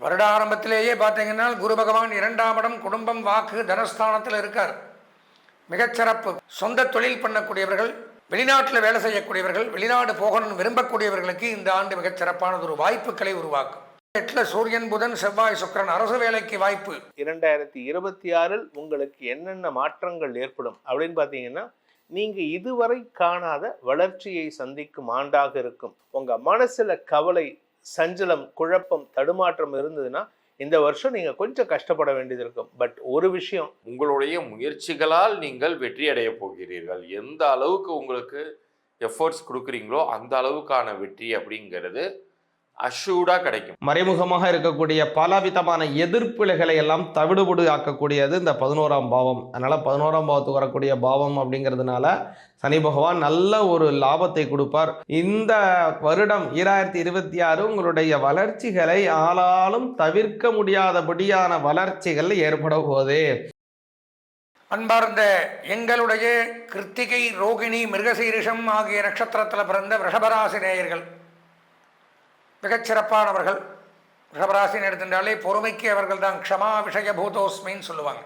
வருட ஆரம்பத்திலேயே பார்த்தீங்கன்னா குரு பகவான் 2ஆம் இடம் குடும்பம் வாக்கு தனஸ்தானத்தில் இருக்கார். மிகச்சிறப்பு. சொந்த தொழில் பண்ணக்கூடியவர்கள், வெளிநாட்டில் வேலை செய்யக்கூடியவர்கள், வெளிநாடு போகணும்னு விரும்பக்கூடியவர்களுக்கு இந்த ஆண்டு மிகச்சிறப்பானது ஒரு வாய்ப்புகளை உருவாக்கும். 8ல் சூரியன் புதன் செவ்வாய் சுக்கிரன், அரசு வேலைக்கு வாய்ப்பு. 2026 உங்களுக்கு என்னென்ன மாற்றங்கள் ஏற்படும் அப்படின்னு பார்த்தீங்கன்னா, நீங்க இதுவரை காணாத வளர்ச்சியை சந்திக்கும் ஆண்டாக இருக்கும். உங்க மனசுல கவலை, சஞ்சலம், குழப்பம், தடுமாற்றம் இருந்ததுன்னா இந்த வருஷம் நீங்க கொஞ்சம் கஷ்டப்பட வேண்டியது இருக்கும். பட் ஒரு விஷயம், உங்களுடைய முயற்சிகளால் நீங்கள் வெற்றி அடைய போகிறீர்கள். எந்த அளவுக்கு உங்களுக்கு எஃபோர்ட்ஸ் கொடுக்குறீங்களோ அந்த அளவுக்கான வெற்றி அப்படிங்கிறது அஷூர்டா கிடைக்கும். மறைமுகமாக இருக்கக்கூடிய பல விதமான எதிர்ப்புகளை எல்லாம் தவிடுபடு ஆக்கக்கூடியது இந்த 11ஆம் பாவம். அதனால 11ஆம் பாவத்துக்கு வரக்கூடிய பாவம் அப்படிங்கிறதுனால சனி பகவான் நல்ல ஒரு லாபத்தை கொடுப்பார். இந்த வருடம் 2026 உங்களுடைய வளர்ச்சிகளை ஆளாலும் தவிர்க்க முடியாதபடியான வளர்ச்சிகள் ஏற்பட போதே. அன்பார்ந்த எங்களுடைய கிருத்திகை, ரோகிணி, மிருகசீரிஷம் ஆகிய நட்சத்திரத்தில் பிறந்த ரிஷபராசி நேயர்கள் மிகச்சிறப்பானவர்கள். ரிஷபராசின்னு எடுத்துட்டாலே பொறுமைக்கு அவர்கள் தான் க்ஷமா விஷய பூதோஸ்மின்னு சொல்லுவாங்க.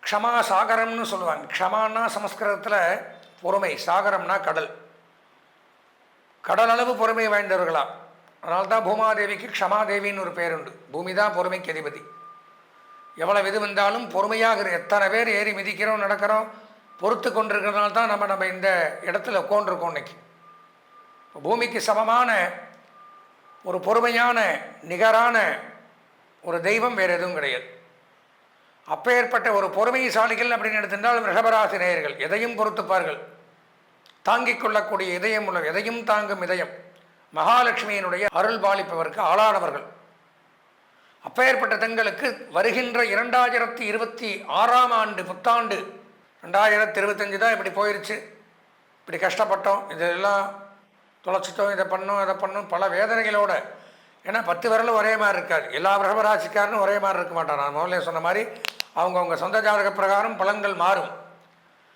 க்ஷமா சாகரம்னு சொல்லுவாங்க. க்ஷமானா சமஸ்கிருதத்தில் பொறுமை, சாகரம்னா கடல். கடல் அளவு பொறுமை வாய்ந்தவர்களா. அதனால்தான் பூமாதேவிக்கு க்ஷமாதேவின்னு ஒரு பேருண்டு. பூமி தான் பொறுமைக்கு அதிபதி. எவ்வளவு இது வந்தாலும் பொறுமையாக எத்தனை பேர் ஏறி மிதிக்கிறோம், நடக்கிறோம், பொறுத்து கொண்டிருக்கிறதுனால தான் நம்ம இந்த இடத்துல உட்காண்டிருக்கோம். இன்னைக்கு பூமிக்கு சமமான ஒரு பொறுமையான நிகரான ஒரு தெய்வம் வேறு எதுவும் கிடையாது. அப்பேற்பட்ட ஒரு பொறுமைசாலிகள் அப்படின்னு எடுத்திருந்தால் ரிஷபராசி நேயர்கள் எதையும் பொறுத்துப்பார்கள். தாங்கிக் கொள்ளக்கூடிய இதயம் உள்ள, எதையும் தாங்கும் இதயம், மகாலட்சுமியினுடைய அருள் பாலிப்பவருக்கு ஆளானவர்கள். அப்பேற்பட்ட தங்களுக்கு வருகின்ற 2026ஆம் ஆண்டு புத்தாண்டு 2025 தான் இப்படி போயிடுச்சு. இப்படி கஷ்டப்பட்டோம், இதெல்லாம் தொலைச்சிட்டோம், இதை பண்ணோம், அதை பண்ணோம், பல வேதனைகளோட. ஏன்னா 10 விரலும் ஒரே மாதிரி இருக்காது. எல்லா ரிஷபராசிக்காரனும் ஒரே மாதிரி இருக்க மாட்டான். நான் முதல்ல சொன்ன மாதிரி அவங்கவுங்க சொந்த ஜாதக பிரகாரம் பலன்கள் மாறும்.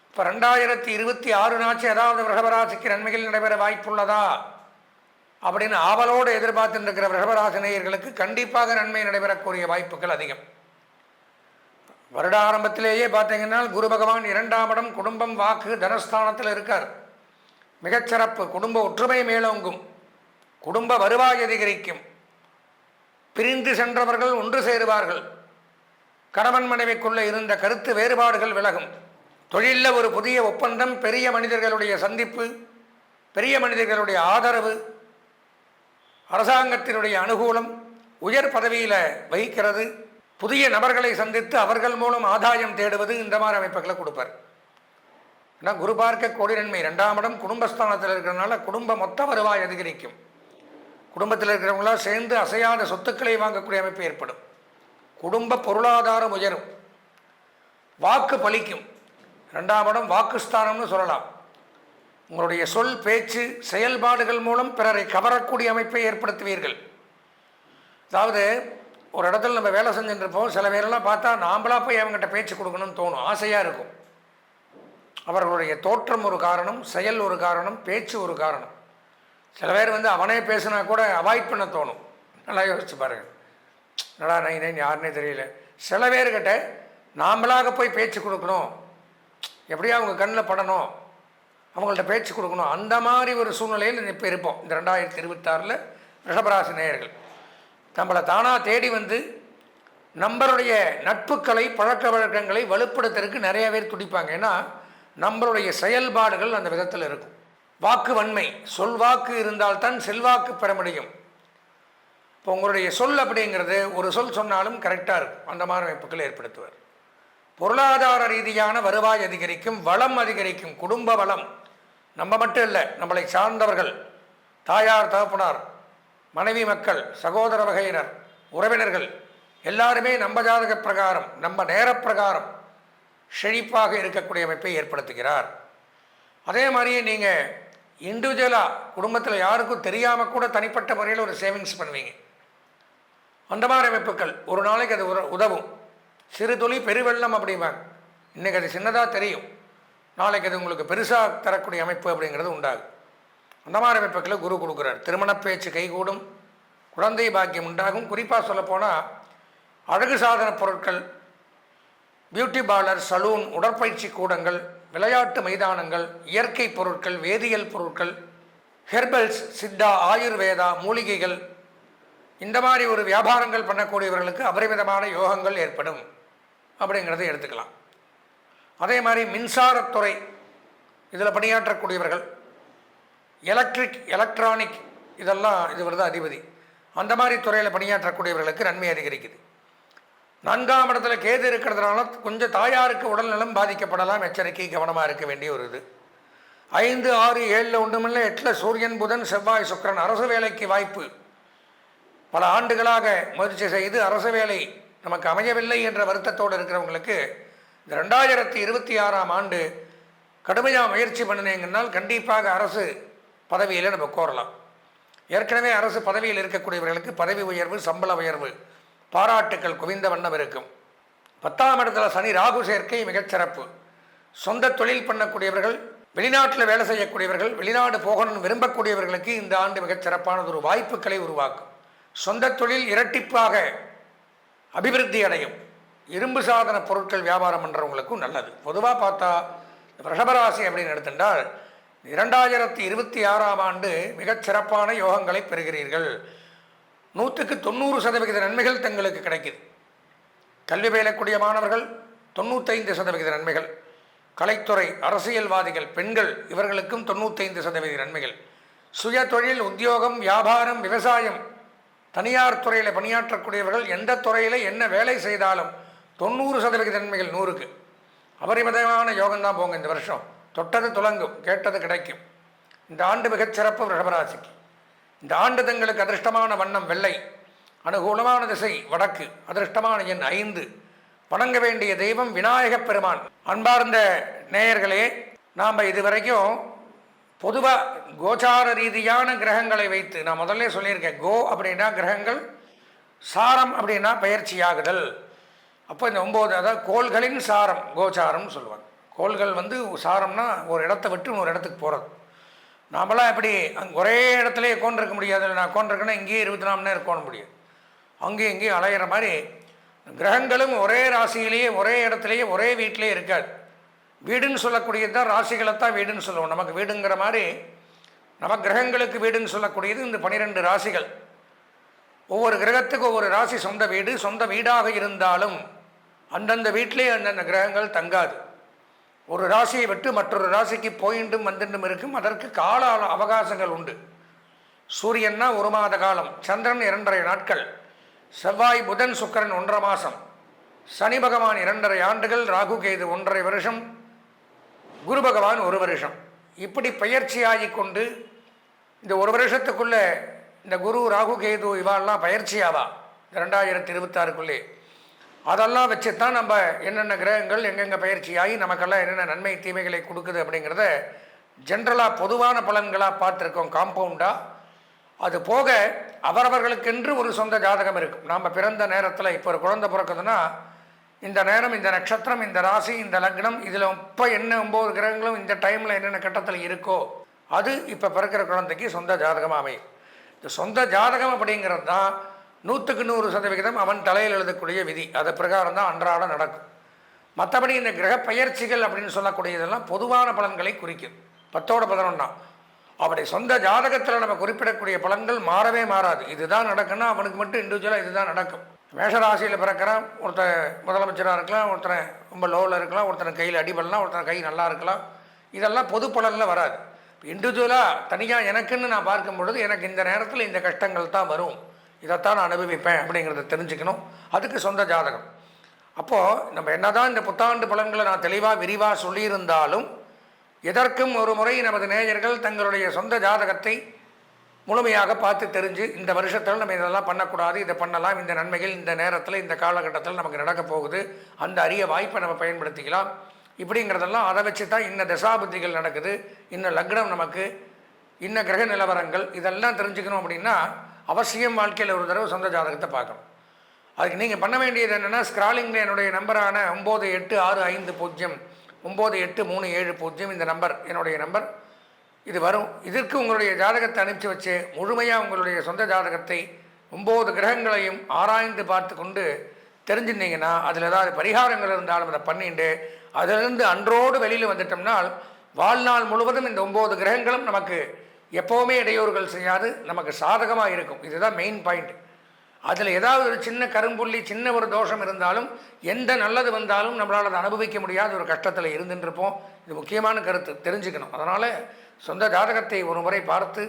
இப்போ 2026 ஏதாவது ரிஷபராசிக்கு நன்மைகள் நடைபெற வாய்ப்புள்ளதா அப்படின்னு ஆவலோடு எதிர்பார்த்துட்டு இருக்கிற ரிஷபராசி நேயர்களுக்கு கண்டிப்பாக நன்மை நடைபெறக்கூடிய வாய்ப்புகள் அதிகம். வருட ஆரம்பத்திலேயே பார்த்தீங்கன்னா குரு பகவான் 2ஆம் இடம் குடும்பம் வாக்கு தனஸ்தானத்தில் இருக்கார். மிகச்சிறப்பு. குடும்ப ஒற்றுமை மேலோங்கும், குடும்ப வருவாய் அதிகரிக்கும், பிரிந்து சென்றவர்கள் ஒன்று சேருவார்கள், கணவன் மனைவிக்குள்ள இருந்த கருத்து வேறுபாடுகள் விலகும், தொழிலில் ஒரு புதிய ஒப்பந்தம், பெரிய மனிதர்களுடைய சந்திப்பு, பெரிய மனிதர்களுடைய ஆதரவு, அரசாங்கத்தினுடைய அனுகூலம், உயர் பதவியில் வகிக்கிறது, புதிய நபர்களை சந்தித்து அவர்கள் மூலம் ஆதாயம் தேடுவது, இந்த மாதிரி அமைப்புகளை கொடுப்பார். ஏன்னா குரு பார்க்க கோடி நன்மை. 2ஆம் இடம் குடும்பஸ்தானத்தில் இருக்கிறதுனால குடும்ப மொத்த வருவாய் அதிகரிக்கும். குடும்பத்தில் இருக்கிறவங்களாம் சேர்ந்து அசையாத சொத்துக்களை வாங்கக்கூடிய அமைப்பு ஏற்படும். குடும்ப பொருளாதாரம் உயரும், வாக்கு பலிக்கும். 2ஆம் இடம் வாக்குஸ்தானம்னு சொல்லலாம். உங்களுடைய சொல், பேச்சு, செயல்பாடுகள் மூலம் பிறரை கவரக்கூடிய அமைப்பை ஏற்படுத்துவீர்கள். அதாவது ஒரு இடத்துல நம்ம வேலை செஞ்சுட்டு இருப்போம், சில பேரெல்லாம் பார்த்தா நாம்பளா போய் அவங்ககிட்ட பேச்சு கொடுக்கணும்னு தோணும், ஆசையாக இருக்கும். அவர்களுடைய தோற்றம் ஒரு காரணம், செயல் ஒரு காரணம், பேச்சு ஒரு காரணம். சில பேர் அவனே பேசுனா கூட அவாய்ட் பண்ண தோணும். நல்லா யோசிச்சு பாருங்கள். நல்லா நைன் யாருன்னே தெரியல. சில பேர்கிட்ட நாமளாக போய் பேச்சு கொடுக்கணும், எப்படியா அவங்க கண்ணில் படணும், அவங்கள்ட்ட பேச்சு கொடுக்கணும், அந்த மாதிரி ஒரு சூழ்நிலையில் இப்போ இருப்போம். இந்த 2026 ரிஷபராசி நேயர்கள் நம்மளை தானாக தேடி நம்மளுடைய நட்புகளை, பழக்க வழக்கங்களை வலுப்படுத்துறதுக்கு நிறைய பேர் துடிப்பாங்க. ஏன்னா நம்மளுடைய செயல்பாடுகள் அந்த விதத்தில் இருக்கும். வாக்கு வன்மை, சொல்வாக்கு இருந்தால்தான் செல்வாக்கு பெற முடியும். இப்போ உங்களுடைய சொல் அப்படிங்கிறது ஒரு சொல் சொன்னாலும் கரெக்டாக இருக்கும். அந்த மாதிரி அமைப்புகளை ஏற்படுத்துவார். பொருளாதார ரீதியான வருவாய் அதிகரிக்கும், வளம் அதிகரிக்கும், குடும்ப வளம். நம்ம மட்டும் இல்லை, நம்மளை சார்ந்தவர்கள், தாயார், தகப்பனார், மனைவி, மக்கள், சகோதர வகையினர், உறவினர்கள் எல்லாருமே நம்ம ஜாதக பிரகாரம், நம்ம நேர பிரகாரம் செழிப்பாக இருக்கக்கூடிய அமைப்பை ஏற்படுத்துகிறார். அதே மாதிரியே நீங்கள் இண்டிவிஜுவலாக குடும்பத்தில் யாருக்கும் தெரியாமல் கூட தனிப்பட்ட முறையில் ஒரு சேவிங்ஸ் பண்ணுவீங்க. அந்த மாதிரி அமைப்புகள் ஒரு நாளைக்கு அது உதவும். சிறு துளி பெருவெள்ளம் அப்படிம்பாங்க. இன்றைக்கி அது சின்னதாக தெரியும், நாளைக்கு அது உங்களுக்கு பெருசாக தரக்கூடிய அமைப்பு அப்படிங்கிறது உண்டாகும். அந்த மாதிரி அமைப்புகளை குரு கொடுக்குறார். திருமண பேச்சு கைகூடும், குழந்தை பாக்கியம் உண்டாகும். குறிப்பாக சொல்லப்போனால் அழகு சாதன பொருட்கள், பியூட்டி பார்லர், சலூன், உடற்பயிற்சி கூடங்கள், விளையாட்டு மைதானங்கள், இயற்கை பொருட்கள், வேதியியல் பொருட்கள், ஹெர்பல்ஸ், சித்தா, ஆயுர்வேதா, மூலிகைகள், இந்த மாதிரி ஒரு வியாபாரங்கள் பண்ணக்கூடியவர்களுக்கு அபரிமிதமான யோகங்கள் ஏற்படும் அப்படிங்கிறத எடுத்துக்கலாம். அதே மாதிரி மின்சாரத்துறை இதில் பணியாற்றக்கூடியவர்கள், எலக்ட்ரிக், எலக்ட்ரானிக், இதெல்லாம் இது வருது அதிபதி. அந்த மாதிரி துறையில் பணியாற்றக்கூடியவர்களுக்கு நன்மை அதிகரிக்குது. 4ஆம் இடத்துல கேது இருக்கிறதுனால கொஞ்சம் தாயாருக்கு உடல்நலம் பாதிக்கப்படலாம். எச்சரிக்கை, கவனமாக இருக்க வேண்டிய ஒரு இது. 5, 6, 7 ஒன்றுமில்லை, 8 சூரியன், புதன், செவ்வாய், சுக்கிரன். அரசு வேலைக்கு வாய்ப்பு. பல ஆண்டுகளாக முயற்சி செய்து அரசு வேலை நமக்கு அமையவில்லை என்ற வருத்தத்தோடு இருக்கிறவங்களுக்கு இந்த 2026ஆம் ஆண்டு கடுமையாக முயற்சி பண்ணினீங்கன்னால் கண்டிப்பாக அரசு பதவியில் நம்ம கோரலாம். ஏற்கனவே அரசு பதவியில் இருக்கக்கூடியவர்களுக்கு பதவி உயர்வு, சம்பள உயர்வு, பாராட்டுக்கள் குவிந்த வண்ணம் இருக்கும். 10ஆம் இடத்துல சனி ராகு சேர்க்கை மிகச்சிறப்பு. சொந்த தொழில் பண்ணக்கூடியவர்கள், வெளிநாட்டில் வேலை செய்யக்கூடியவர்கள், வெளிநாடு போகணும்னு விரும்பக்கூடியவர்களுக்கு இந்த ஆண்டு மிகச்சிறப்பானது ஒரு வாய்ப்புகளை உருவாக்கும். சொந்த தொழில் இரட்டிப்பாக அபிவிருத்தி அடையும். இரும்பு சாதன பொருட்கள் வியாபாரம் பண்ணுறவங்களுக்கும் நல்லது. பொதுவாக பார்த்தா ரிஷபராசி அப்படின்னு எடுத்துட்டால் 2026ஆம் ஆண்டு மிகச்சிறப்பான யோகங்களை பெறுகிறீர்கள். 100க்கு 90% நன்மைகள் தங்களுக்கு கிடைக்குது. கல்வி பயிலக்கூடிய மாணவர்கள் 95% நன்மைகள். கலைத்துறை, அரசியல்வாதிகள், பெண்கள், இவர்களுக்கும் 95% நன்மைகள். சுய தொழில், உத்தியோகம், வியாபாரம், விவசாயம், தனியார் துறையில் பணியாற்றக்கூடியவர்கள் எந்த துறையில் என்ன வேலை செய்தாலும் 90% நன்மைகள். 100க்கு அபரிமிதமான யோகம்தான் போங்க. இந்த வருஷம் தொட்டது துலங்கும், கேட்டது கிடைக்கும். இந்த ஆண்டு மிகச்சிறப்பு ரிஷபராசிக்கு. இந்த ஆண்டு தங்களுக்கு அதிர்ஷ்டமான வண்ணம் வெள்ளை, அனுகூலமான திசை வடக்கு, அதிர்ஷ்டமான எண் 5, வணங்க வேண்டிய தெய்வம் விநாயகப் பெருமான். அன்பார்ந்த நேயர்களே, நாம் இதுவரைக்கும் பொதுவாக கோச்சார ரீதியான கிரகங்களை வைத்து நான் முதல்ல சொல்லியிருக்கேன். கோ அப்படின்னா கிரகங்கள், சாரம் அப்படின்னா பயிற்சியாகுதல். அப்போ இந்த 9, அதாவது கோள்களின் சாரம் கோச்சாரம்னு சொல்லுவாங்க. கோள்கள் சாரம்னா ஒரு இடத்த விட்டு ஒரு இடத்துக்கு போகிறது. நாமெல்லாம் எப்படி அங்கே ஒரே இடத்துலையே உட்காந்துருக்க முடியாது. நான் உட்காந்துருக்கேன்னா இங்கேயே 24 மணி நேரம் உட்கார முடியாது. அங்கேயும் இங்கேயும் அலையிற மாதிரி கிரகங்களும் ஒரே ராசியிலேயே, ஒரே இடத்துலையே, ஒரே வீட்டிலேயே இருக்காது. வீடுன்னு சொல்லக்கூடியது தான் ராசிகளைத்தான் வீடுன்னு சொல்லுவோம். நமக்கு வீடுங்கிற மாதிரி நம்ம கிரகங்களுக்கு வீடுன்னு சொல்லக்கூடியது இந்த 12 ராசிகள். ஒவ்வொரு கிரகத்துக்கு ஒவ்வொரு ராசி சொந்த வீடு. சொந்த வீடாக இருந்தாலும் அந்தந்த வீட்டிலே அந்தந்த கிரகங்கள் தங்காது. ஒரு ராசியை விட்டு மற்றொரு ராசிக்கு போயிண்டும் வந்துட்டும் இருக்கும். அதற்கு கால அவகாசங்கள் உண்டு. சூரியன்னா 1 மாத காலம், சந்திரன் 2.5 நாட்கள், செவ்வாய், புதன், சுக்கிரன் 1.5 மாதம், சனி பகவான் 2.5 ஆண்டுகள், ராகு கேது 1.5 வருஷம், குரு பகவான் 1 வருஷம். இப்படி பயிற்சியாகி கொண்டு இந்த 1 வருஷத்துக்குள்ளே இந்த குரு, ராகு, கேது இவாளெலாம் பயிற்சியாவா 2026க்குள்ளே. அதெல்லாம் வச்சு தான் நம்ம என்னென்ன கிரகங்கள் எங்கெங்கே பயிற்சியாகி நமக்கெல்லாம் என்னென்ன நன்மை தீமைகளை கொடுக்குது அப்படிங்கிறத ஜென்ரலாக பொதுவான பலன்களாக பார்த்துருக்கோம், காம்பவுண்டாக. அது போக அவரவர்களுக்கென்று ஒரு சொந்த ஜாதகம் இருக்கும். நாம் பிறந்த நேரத்தில் இப்போ ஒரு குழந்தை பிறக்குதுன்னா இந்த நேரம், இந்த நட்சத்திரம், இந்த ராசி, இந்த லக்னம், இதில் இப்போ என்ன 9 கிரகங்களும் இந்த டைமில் என்னென்ன கட்டத்தில் இருக்கோ அது இப்போ பிறக்கிற குழந்தைக்கு சொந்த ஜாதகமாக அமையும். இந்த சொந்த ஜாதகம் அப்படிங்கிறது தான் 100க்கு 100% அவன் தலையில் எழுதக்கூடிய விதி. அது பிரகாரம் தான் அன்றாடம் நடக்கும். மற்றபடி இந்த கிரக பயிற்சிகள் அப்படின்னு சொல்லக்கூடியதெல்லாம் பொதுவான பலன்களை குறிக்கும். 10ஓட 11 அப்படி சொந்த ஜாதகத்தில் நம்ம குறிப்பிடக்கூடிய பலன்கள் மாறவே மாறாது. இதுதான் நடக்குன்னா அவனுக்கு மட்டும் இண்டிவிஜுவலாக இதுதான் நடக்கும். மேஷராசியில் பிறக்கிறான், ஒருத்தர் முதலமைச்சராக இருக்கலாம், ஒருத்தனை ரொம்ப லோவில் இருக்கலாம், ஒருத்தனை கையில் அடிபடலாம், ஒருத்தனை கை நல்லா இருக்கலாம். இதெல்லாம் பொது பலனில் வராது. இண்டிவிஜுவலாக தனியாக எனக்குன்னு நான் பார்க்கும் பொழுது எனக்கு இந்த நேரத்தில் இந்த கஷ்டங்கள் தான் வரும், இதைத்தான் நான் அனுபவிப்பேன் அப்படிங்கிறத தெரிஞ்சுக்கணும். அதுக்கு சொந்த ஜாதகம். அப்போது நம்ம என்ன தான் இந்த புத்தாண்டு பலன்களை நான் தெளிவாக விரிவாக சொல்லியிருந்தாலும் எதற்கும் ஒரு முறை நமது நேயர்கள் தங்களுடைய சொந்த ஜாதகத்தை முழுமையாக பார்த்து தெரிஞ்சு இந்த வருஷத்தில் நம்ம இதெல்லாம் பண்ணக்கூடாது, இதை பண்ணலாம், இந்த நன்மைகள் இந்த நேரத்தில் இந்த காலகட்டத்தில் நமக்கு நடக்க போகுது, அந்த அரிய வாய்ப்பை நம்ம பயன்படுத்திக்கலாம் இப்படிங்கிறதெல்லாம் அதை வச்சு தான் இன்ன தசாபுத்திகள் நடக்குது, இன்ன லக்னம் நமக்கு, இன்ன கிரக நிலவரங்கள், இதெல்லாம் தெரிஞ்சுக்கணும். அப்படின்னா அவசியம் வாழ்க்கையில் ஒரு தடவை சொந்த ஜாதகத்தை பார்க்கணும். அதுக்கு நீங்கள் பண்ண வேண்டியது என்னென்னா, ஸ்க்ராலிங்கில் என்னுடைய நம்பரான 9865 98370 இந்த நம்பர் என்னுடைய நம்பர், இது வரும். இதற்கு உங்களுடைய ஜாதகத்தை அனுப்பிச்சு வச்சு முழுமையாக உங்களுடைய சொந்த ஜாதகத்தை 9 கிரகங்களையும் ஆராய்ந்து பார்த்து கொண்டு தெரிஞ்சுருந்தீங்கன்னா அதில் ஏதாவது பரிகாரங்கள் இருந்தாலும் அதை பண்ணிட்டு அதிலிருந்து அன்றோடு வெளியில் வந்துட்டோம்னால் வாழ்நாள் முழுவதும் இந்த 9 கிரகங்களும் நமக்கு எப்போவுமே இடையூறுகள் செய்யாது, நமக்கு சாதகமாக இருக்கும். இதுதான் மெயின் பாயிண்ட். அதில் ஏதாவது ஒரு சின்ன கரும்புள்ளி, சின்ன ஒரு தோஷம் இருந்தாலும், எந்த நல்லது வந்தாலும் நம்மளால் அதை அனுபவிக்க முடியாத ஒரு கஷ்டத்தில் இருந்துருப்போம். இது முக்கியமான கருத்து, தெரிஞ்சுக்கணும். அதனால் சொந்த ஜாதகத்தை ஒரு முறை பார்த்து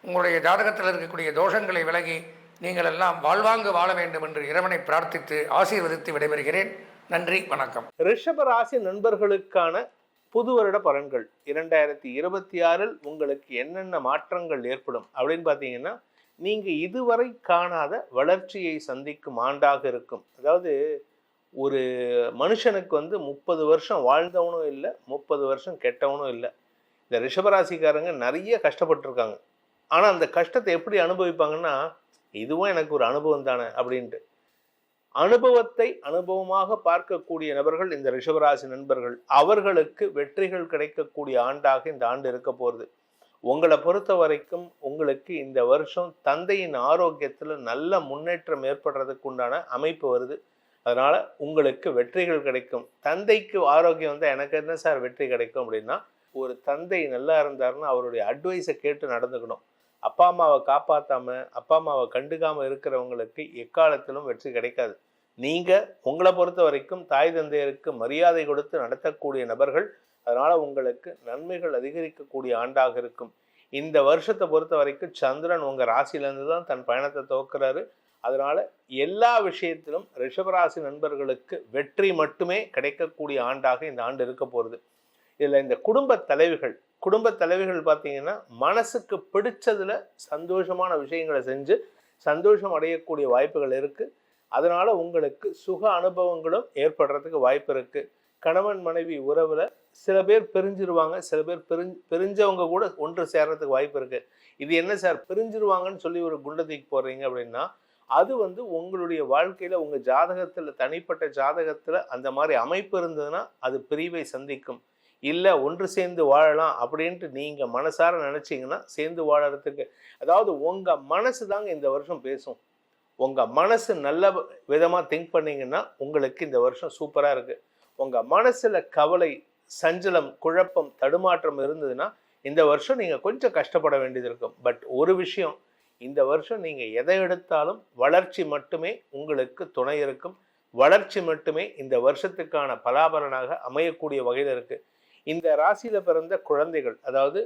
உங்களுடைய ஜாதகத்தில் இருக்கக்கூடிய தோஷங்களை விலகி நீங்கள் எல்லாம் வாழ்வாங்கு வாழ வேண்டும் என்று இறைவனை பிரார்த்தித்து ஆசீர்வதித்து விடைபெறுகிறேன். நன்றி, வணக்கம். ரிஷப ராசி நண்பர்களுக்கான புது வருட பலன்கள் 2026 உங்களுக்கு என்னென்ன மாற்றங்கள் ஏற்படும் அப்படின்னு பார்த்தீங்கன்னா, நீங்கள் இதுவரை காணாத வளர்ச்சியை சந்திக்கும் ஆண்டாக இருக்கும். அதாவது ஒரு மனுஷனுக்கு 30 வருஷம் வாழ்ந்தவனும் இல்லை, 30 வருஷம் கெட்டவனும் இல்லை. இந்த ரிஷபராசிக்காரங்க நிறைய கஷ்டப்பட்டுருக்காங்க. ஆனால் அந்த கஷ்டத்தை எப்படி அனுபவிப்பாங்கன்னா, இதுவும் எனக்கு ஒரு அனுபவம் தானே அப்படின்ட்டு. அனுபவத்தை அனுபவமாக பார்க்கக்கூடிய நபர்கள் இந்த ரிஷபராசி நண்பர்கள். அவர்களுக்கு வெற்றிகள் கிடைக்கக்கூடிய ஆண்டாக இந்த ஆண்டு இருக்க போகிறது. உங்களை பொறுத்த வரைக்கும் உங்களுக்கு இந்த வருஷம் தந்தையின் ஆரோக்கியத்தில் நல்ல முன்னேற்றம் ஏற்படுறதுக்கு உண்டான அமைப்பு வருது. அதனால உங்களுக்கு வெற்றிகள் கிடைக்கும். தந்தைக்கு ஆரோக்கியம் வந்தால் எனக்கு என்ன சார் வெற்றி கிடைக்கும் அப்படின்னா, ஒரு தந்தை நல்லா இருந்தாருன்னா அவருடைய அட்வைஸை கேட்டு நடந்துக்கணும். அப்பா அம்மாவை காப்பாற்றாம, அப்பா அம்மாவை கண்டுக்காமல் இருக்கிறவங்களுக்கு எக்காலத்திலும் வெற்றி கிடைக்காது. நீங்கள் உங்களை பொறுத்த வரைக்கும் தாய் தந்தையருக்கு மரியாதை கொடுத்து நடத்தக்கூடிய நபர்கள். அதனால் உங்களுக்கு நன்மைகள் அதிகரிக்கக்கூடிய ஆண்டாக இருக்கும். இந்த வருஷத்தை பொறுத்த வரைக்கும் சந்திரன் உங்கள் ராசியிலேருந்து தான் தன் பயணத்தை துவக்கிறாரு. அதனால் எல்லா விஷயத்திலும் ரிஷபராசி நண்பர்களுக்கு வெற்றி மட்டுமே கிடைக்கக்கூடிய ஆண்டாக இந்த ஆண்டு இருக்க போகிறது. இதில் இந்த குடும்ப தலைவிகள் பார்த்தீங்கன்னா, மனசுக்கு பிடிச்சதில் சந்தோஷமான விஷயங்களை செஞ்சு சந்தோஷம் அடையக்கூடிய வாய்ப்புகள் இருக்குது. அதனால் உங்களுக்கு சுக அனுபவங்களும் ஏற்படுறதுக்கு வாய்ப்பு இருக்குது. கணவன் மனைவி உறவில் சில பேர் பிரிஞ்சிருவாங்க, சில பேர் பிரிஞ்சவங்க கூட ஒன்று சேர்றதுக்கு வாய்ப்பு இருக்குது. இது என்ன சார் பிரிஞ்சிருவாங்கன்னு சொல்லி ஒரு குண்டத்துக்கு போடுறீங்க அப்படின்னா, அது உங்களுடைய வாழ்க்கையில் உங்கள் ஜாதகத்தில், தனிப்பட்ட ஜாதகத்தில் அந்த மாதிரி அமைப்பு இருந்ததுன்னா அது பிரிவை சந்திக்கும். இல்லை ஒன்று சேர்ந்து வாழலாம் அப்படின்ட்டு நீங்கள் மனசார நினச்சிங்கன்னா சேர்ந்து வாழறதுக்கு, அதாவது உங்கள் மனசு தாங்க இந்த வருஷம் பேசும். உங்கள் மனசு நல்ல விதமாக திங்க் பண்ணிங்கன்னா உங்களுக்கு இந்த வருஷம் சூப்பராக இருக்குது. உங்கள் மனசில் கவலை, சஞ்சலம், குழப்பம், தடுமாற்றம் இருந்ததுன்னா இந்த வருஷம் நீங்கள் கொஞ்சம் கஷ்டப்பட வேண்டியது இருக்கும். பட் ஒரு விஷயம், இந்த வருஷம் நீங்கள் எதை எடுத்தாலும் வளர்ச்சி மட்டுமே உங்களுக்கு துணை இருக்கும். வளர்ச்சி மட்டுமே இந்த வருஷத்துக்கான பலாபலனாக அமையக்கூடிய வகையில் இருக்குது. இந்த ராசியில் பிறந்த குழந்தைகள், அதாவது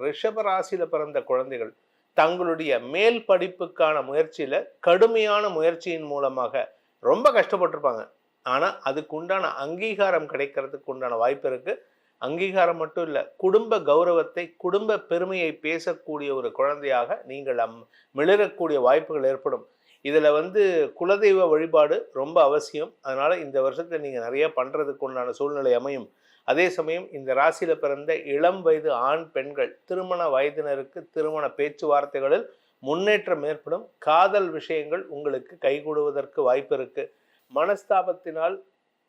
ரிஷப ராசியில் பிறந்த குழந்தைகள் தங்களுடைய மேல் படிப்புக்கான முயற்சியில் கடுமையான முயற்சியின் மூலமாக ரொம்ப கஷ்டப்பட்டிருப்பாங்க. ஆனால் அதுக்கு உண்டான அங்கீகாரம் கிடைக்கிறதுக்கு உண்டான வாய்ப்பு இருக்குது. அங்கீகாரம் மட்டும் இல்லை, குடும்ப கௌரவத்தை, குடும்ப பெருமையை பேசக்கூடிய ஒரு குழந்தையாக நீங்கள் மிளறக்கூடிய வாய்ப்புகள் ஏற்படும். இதில் குலதெய்வ வழிபாடு ரொம்ப அவசியம். அதனால் இந்த வருஷத்தை நீங்கள் நிறைய பண்ணுறதுக்கு உண்டான சூழ்நிலை அமையும். அதே சமயம் இந்த ராசியில் பிறந்த இளம் வயது ஆண் பெண்கள், திருமண வயதினருக்கு திருமண பேச்சுவார்த்தைகளில் முன்னேற்றம் ஏற்படும். காதல் விஷயங்கள் உங்களுக்கு கைகூடுவதற்கு வாய்ப்பு இருக்குது. மனஸ்தாபத்தினால்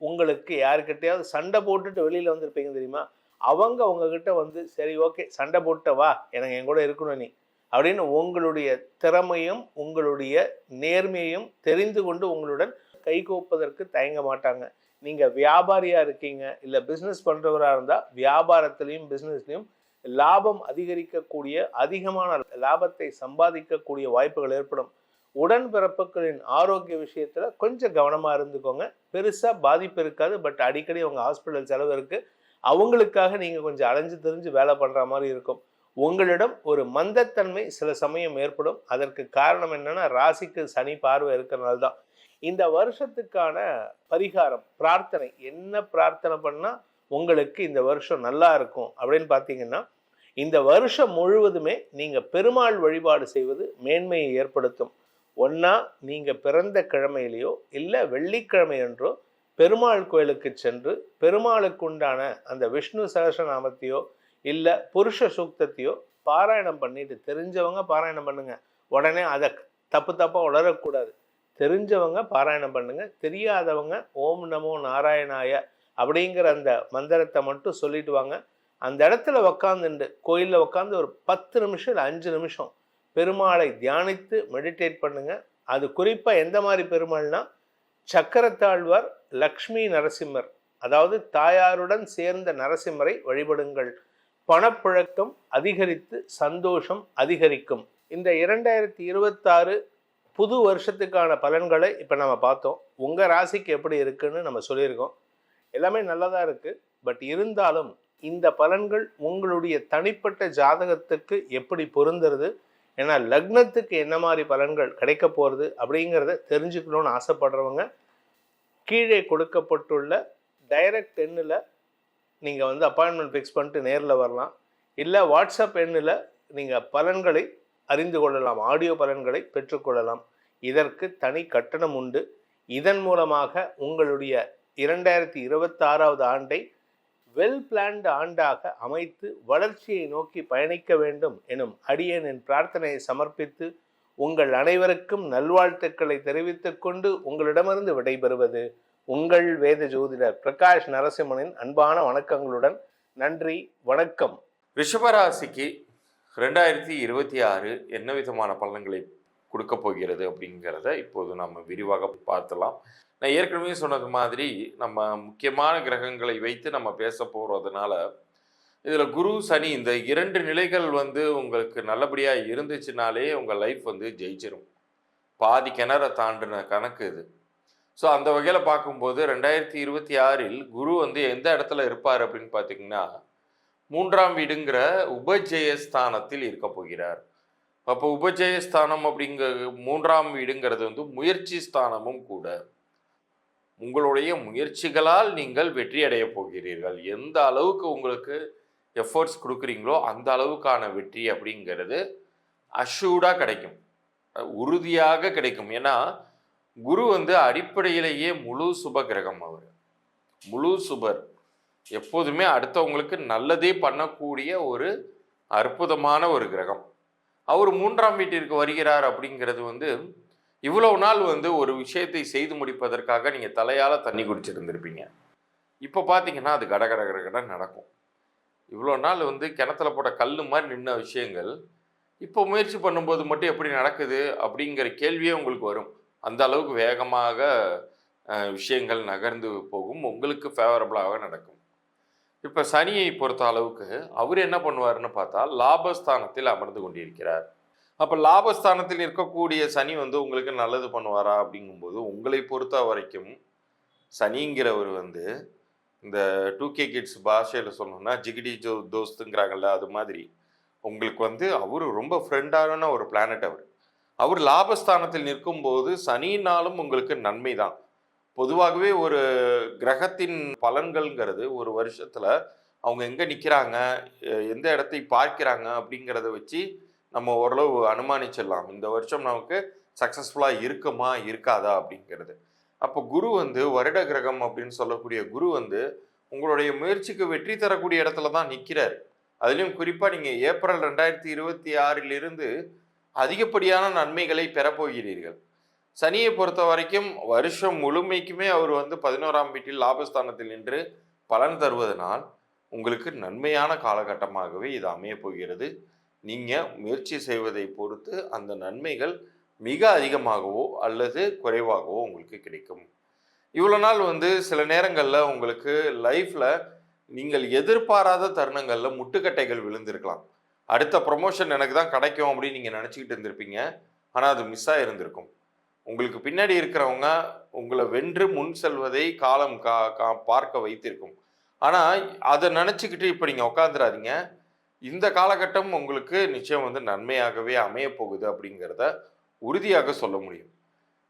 உங்களுக்கு யாருக்கிட்டையாவது சண்டை போட்டுட்டு வெளியில் வந்திருப்பீங்க தெரியுமா, அவங்க உங்ககிட்ட சரி ஓகே சண்டை போட்ட வா, எனக்கு என் கூட இருக்கணும் நீ அப்படின்னு உங்களுடைய திறமையும் உங்களுடைய நேர்மையையும் தெரிந்து கொண்டு உங்களுடன் கைகோப்பதற்கு தயங்க மாட்டாங்க. நீங்கள் வியாபாரியாக இருக்கீங்க, இல்லை பிஸ்னஸ் பண்ணுறவராக இருந்தால் வியாபாரத்திலையும் பிஸ்னஸ்லையும் லாபம் அதிகரிக்கக்கூடிய, அதிகமான லாபத்தை சம்பாதிக்கக்கூடிய வாய்ப்புகள் ஏற்படும். உடன்பிறப்புகளின் ஆரோக்கிய விஷயத்தில் கொஞ்சம் கவனமாக இருந்துக்கோங்க. பெருசாக பாதிப்பு இருக்காது, பட் அடிக்கடி உங்கள் ஹாஸ்பிட்டல் செலவு இருக்குது. அவங்களுக்காக நீங்கள் கொஞ்சம் அலைஞ்சு தெரிஞ்சு வேலை பண்ணுற மாதிரி இருக்கும். உங்களிடம் ஒரு மந்தத்தன்மை சில சமயம் ஏற்படும். அதற்கு காரணம் என்னென்னா, ராசிக்கு சனி பார்வை இருக்கிறனால தான். இந்த வருஷத்துக்கான பரிகாரம், பிரார்த்தனை, என்ன பிரார்த்தனை பண்ணால் உங்களுக்கு இந்த வருஷம் நல்லா இருக்கும் அப்படின்னு பார்த்தீங்கன்னா, இந்த வருஷம் முழுவதுமே நீங்கள் பெருமாள் வழிபாடு செய்வது மேன்மையை ஏற்படுத்தும். ஒன்றா நீங்கள் பிறந்த கிழமையிலையோ இல்லை வெள்ளிக்கிழமை என்றோ பெருமாள் கோயிலுக்கு சென்று பெருமாளுக்கு உண்டான அந்த விஷ்ணு சகஸ்ரநாமத்தையோ இல்லை புருஷ சூக்தத்தையோ பாராயணம் பண்ணிட்டு, தெரிஞ்சவங்க பாராயணம் பண்ணுங்க, உடனே அதை தப்பாக உளரக்கூடாது. தெரிஞ்சவங்க பாராயணம் பண்ணுங்க, தெரியாதவங்க ஓம் நமோ நாராயணாய அப்படிங்கிற அந்த மந்திரத்தை மட்டும் சொல்லிட்டு வாங்க. அந்த இடத்துல உக்காந்துண்டு, கோயிலில் உட்காந்து ஒரு 10 நிமிஷம் இல்லை 5 நிமிஷம் பெருமாளை தியானித்து மெடிடேட் பண்ணுங்க. அது குறிப்பாக எந்த மாதிரி பெருமாள்னா சக்கரத்தாழ்வார், லக்ஷ்மி நரசிம்மர், அதாவது தாயாருடன் சேர்ந்த நரசிம்மரை வழிபடுங்கள், பணப்புழக்கம் அதிகரித்து சந்தோஷம் அதிகரிக்கும். இந்த 2026 புது வருஷத்துக்கான பலன்களை இப்போ நம்ம பார்த்தோம். உங்கள் ராசிக்கு எப்படி இருக்குன்னு நம்ம சொல்லியிருக்கோம். எல்லாமே நல்லதாக இருக்குது. பட் இருந்தாலும் இந்த பலன்கள் உங்களுடைய தனிப்பட்ட ஜாதகத்துக்கு எப்படி பொருந்துறது, ஏன்னா லக்னத்துக்கு என்ன மாதிரி பலன்கள் கிடைக்க போகிறது அப்படிங்கிறத தெரிஞ்சுக்கணும்னு ஆசைப்படுறவங்க கீழே கொடுக்கப்பட்டுள்ள டைரக்ட் எண்ணில் நீங்கள் அப்பாயின்மெண்ட் ஃபிக்ஸ் பண்ணிட்டு நேரில் வரலாம். இல்லை வாட்ஸ்அப் எண்ணில் நீங்கள் பலன்களை அறிந்து கொள்ளலாம், ஆடியோ பலன்களை பெற்றுக்கொள்ளலாம். இதற்கு தனி கட்டணம் உண்டு. இதன் மூலமாக உங்களுடைய 2026 ஆண்டை வெல் பிளான்டு ஆண்டாக அமைத்து வளர்ச்சியை நோக்கி பயணிக்க வேண்டும் எனும் அடியேனின் பிரார்த்தனையை சமர்ப்பித்து உங்கள் அனைவருக்கும் நல்வாழ்த்துக்களை தெரிவித்துக் கொண்டு உங்களிடமிருந்து விடைபெறுவது உங்கள் வேத ஜோதிடர் பிரகாஷ் நரசிம்மனின் அன்பான வணக்கங்களுடன். நன்றி, வணக்கம். ரிஷபராசிக்கு 2026 என்ன விதமான பலன்களை கொடுக்க போகிறது அப்படிங்கிறத இப்போது நம்ம விரிவாக பார்த்தலாம். நான் ஏற்கனவே சொன்னது மாதிரி நம்ம முக்கியமான கிரகங்களை வைத்து நம்ம பேச போகிறதுனால இதில் குரு சனி இந்த 2 நிலைகள் உங்களுக்கு நல்லபடியாக இருந்துச்சுனாலே உங்கள் லைஃப் ஜெயிச்சிரும். பாதி கிணற தாண்டின கணக்கு இது. ஸோ அந்த வகையில் பார்க்கும்போது 2026 குரு எந்த இடத்துல இருப்பார் அப்படின்னு பார்த்தீங்கன்னா 3ஆம் வீடுங்கிற உபஜெயஸ்தானத்தில் இருக்க போகிறார். அப்போ உபஜெயஸ்தானம் அப்படிங்கிற 3ஆம் வீடுங்கிறது முயற்சி ஸ்தானமும் கூட. உங்களுடைய முயற்சிகளால் நீங்கள் வெற்றி அடைய போகிறீர்கள். எந்த அளவுக்கு உங்களுக்கு எஃபர்ட்ஸ் கொடுக்குறீங்களோ அந்த அளவுக்கான வெற்றி அப்படிங்கிறது அஷ்யூர்டாக கிடைக்கும், உறுதியாக கிடைக்கும். ஏன்னா குரு அடிப்படையிலேயே முழு சுப கிரகம். அவர் முழு சுபர், எப்போதுமே அடுத்தவங்களுக்கு நல்லதே பண்ணக்கூடிய ஒரு அற்புதமான ஒரு கிரகம். அவர் 3ஆம் வீட்டிற்கு வருகிறார் அப்படிங்கிறது இவ்வளவு நாள் ஒரு விஷயத்தை செய்து முடிப்பதற்காக நீங்கள் தலையால் தண்ணி குடிச்சிருந்துருப்பீங்க. இப்போ பார்த்தீங்கன்னா அது கடகட நடக்கும். இவ்வளோ நாள் கிணத்துல போட்ட கல் மாதிரி நின்ன விஷயங்கள் இப்போ முயற்சி பண்ணும்போது மட்டும் எப்படி நடக்குது அப்படிங்கிற கேள்வியே உங்களுக்கு வரும். அந்த அளவுக்கு வேகமாக விஷயங்கள் நகர்ந்து போகும், உங்களுக்கு ஃபேவரபுளாக நடக்கும். இப்போ சனியை பொறுத்த அளவுக்கு அவர் என்ன பண்ணுவார்னு பார்த்தா லாபஸ்தானத்தில் அமர்ந்து கொண்டிருக்கிறார். அப்போ லாபஸ்தானத்தில் இருக்கக்கூடிய சனி உங்களுக்கு நல்லது பண்ணுவாரா அப்படிங்கும்போது உங்களை பொறுத்த வரைக்கும் சனிங்கிறவர் இந்த 2K கிட்ஸ் பாஷையில் சொல்லணும்னா ஜிகிடி தோஸ்துங்கிறாங்கல்ல, அது மாதிரி உங்களுக்கு அவர் ரொம்ப ஃப்ரெண்டான ஒரு பிளானட். அவர் லாபஸ்தானத்தில் நிற்கும்போது சனினாலும் உங்களுக்கு நன்மை தான். பொதுவாகவே ஒரு கிரகத்தின் பலன்கள்ங்கிறது ஒரு வருஷத்தில் அவங்க எங்கே நிற்கிறாங்க, எந்த இடத்தை பார்க்கிறாங்க அப்படிங்கிறத வச்சு நம்ம ஓரளவு அனுமானிச்சிடலாம் இந்த வருஷம் நமக்கு சக்ஸஸ்ஃபுல்லாக இருக்குமா இருக்காதா அப்படிங்கிறது. அப்போ குரு வருட கிரகம் அப்படின்னு சொல்லக்கூடிய குரு உங்களுடைய முயற்சிக்கு வெற்றி தரக்கூடிய இடத்துல தான் நிற்கிறார். அதுலேயும் குறிப்பாக நீங்கள் ஏப்ரல் 2026 அதிகப்படியான நன்மைகளை பெறப்போகிறீர்கள். சனியை பொறுத்த வரைக்கும் வருஷம் முழுமைக்குமே அவர் 11ஆம் வீட்டில் லாபஸ்தானத்தில் நின்று பலன் தருவதனால் உங்களுக்கு நன்மையான காலகட்டமாகவே இது அமைய போகிறது. நீங்கள் முயற்சி செய்வதை பொறுத்து அந்த நன்மைகள் மிக அதிகமாகவோ அல்லது குறைவாகவோ உங்களுக்கு கிடைக்கும். இவ்வளோ நாள் சில நேரங்களில் உங்களுக்கு லைஃப்பில் நீங்கள் எதிர்பாராத தருணங்களில் முட்டுக்கட்டைகள் விழுந்திருக்கலாம். அடுத்த ப்ரொமோஷன் எனக்கு தான் கிடைக்கும் அப்படின்னு நீங்கள் நினச்சிக்கிட்டு இருந்திருப்பீங்க. ஆனால் அது மிஸ் ஆகிருந்திருக்கும். உங்களுக்கு பின்னாடி இருக்கிறவங்க உங்களை வென்று முன் செல்வதை காலம் பார்க்க வைத்திருக்கும். ஆனால் அதை நினச்சிக்கிட்டு இப்போ நீங்கள் உட்காந்துடாதீங்க. இந்த காலகட்டம் உங்களுக்கு நிச்சயம் நன்மையாகவே அமைய போகுது அப்படிங்கிறத உறுதியாக சொல்ல முடியும்.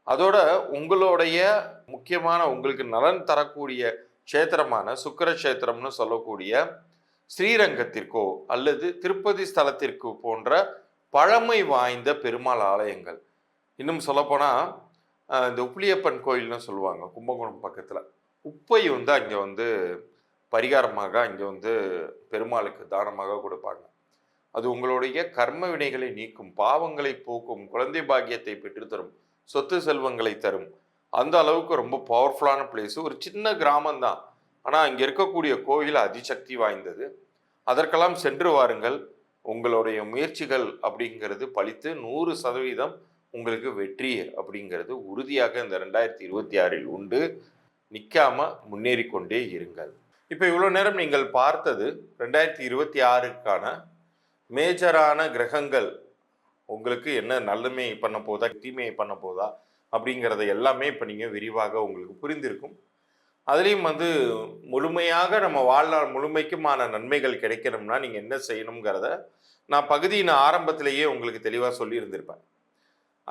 அதோட உங்களுடைய முக்கியமான உங்களுக்கு நலன் தரக்கூடிய க்ஷேத்திரமான சுக்கிர க்ஷேத்திரம்னு சொல்லக்கூடிய ஸ்ரீரங்கத்திற்கோ அல்லது திருப்பதி ஸ்தலத்திற்கு போன்ற பழமை வாய்ந்த பெருமாள் ஆலயங்கள், இன்னும் சொல்லப்போனால் இந்த உப்பிலியப்பன் கோயில்னு சொல்லுவாங்க கும்பகோணம் பக்கத்தில், உப்பை அங்கே பரிகாரமாக அங்கே பெருமாளுக்கு தானமாக கொடுப்பாங்க. அது உங்களுடைய கர்ம வினைகளை நீக்கும், பாவங்களை போக்கும், குழந்தை பாக்கியத்தை பெற்றுத்தரும், சொத்து செல்வங்களை தரும். அந்த அளவுக்கு ரொம்ப பவர்ஃபுல்லான பிளேஸு. ஒரு சின்ன கிராமம்தான், ஆனால் அங்கே இருக்கக்கூடிய கோயில் அதிசக்தி வாய்ந்தது. அதற்கெல்லாம் சென்று வாருங்கள். உங்களுடைய முயற்சிகள் அப்படிங்கிறது பலித்து 100% உங்களுக்கு வெற்றி அப்படிங்கிறது உறுதியாக இந்த 2026 உண்டு. நிற்காம முன்னேறி கொண்டே இருங்கள். இப்போ இவ்வளோ நேரம் நீங்கள் பார்த்தது 2026க்கான மேஜரான கிரகங்கள் உங்களுக்கு என்ன நன்மை பண்ண போதா தீமையை பண்ண போதா அப்படிங்கிறத எல்லாமே இப்போ நீங்கள் விரிவாக உங்களுக்கு புரிந்திருக்கும். அதுலேயும் முழுமையாக நம்ம வாழ்நாள் முழுமைக்குமான நன்மைகள் கிடைக்கணும்னா நீங்கள் என்ன செய்யணுங்கிறத நான் பகுதியின் ஆரம்பத்திலேயே உங்களுக்கு தெளிவாக சொல்லியிருந்திருப்பேன்.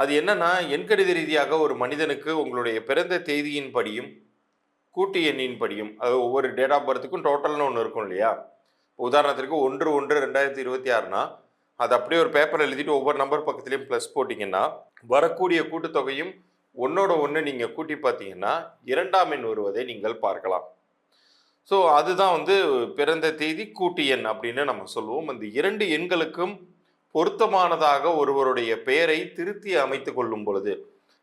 அது என்னன்னா, எண்கணித ரீதியாக ஒரு மனிதனுக்கு உங்களுடைய பிறந்த தேதியின் படியும் கூட்டு எண்ணின் படியும், அது ஒவ்வொரு டேட் ஆஃப் பர்த்துக்கும் டோட்டல்னு ஒன்று இருக்கும் இல்லையா. உதாரணத்திற்கு 1/1/2026னா அது அப்படியே ஒரு பேப்பர் எழுதிட்டு ஒவ்வொரு நம்பர் பக்கத்துலேயும் ப்ளஸ் போட்டிங்கன்னா வரக்கூடிய கூட்டுத்தொகையும் ஒன்னோட ஒன்று நீங்கள் கூட்டி பார்த்தீங்கன்னா 2ஆம் எண் வருவதை நீங்கள் பார்க்கலாம். ஸோ அதுதான் பிறந்த தேதி கூட்டு எண் அப்படின்னு நம்ம சொல்லுவோம். அந்த 2 எண்களுக்கும் பொருத்தமானதாக ஒருவருடைய பெயரை திருத்தி அமைத்து கொள்ளும் பொழுது,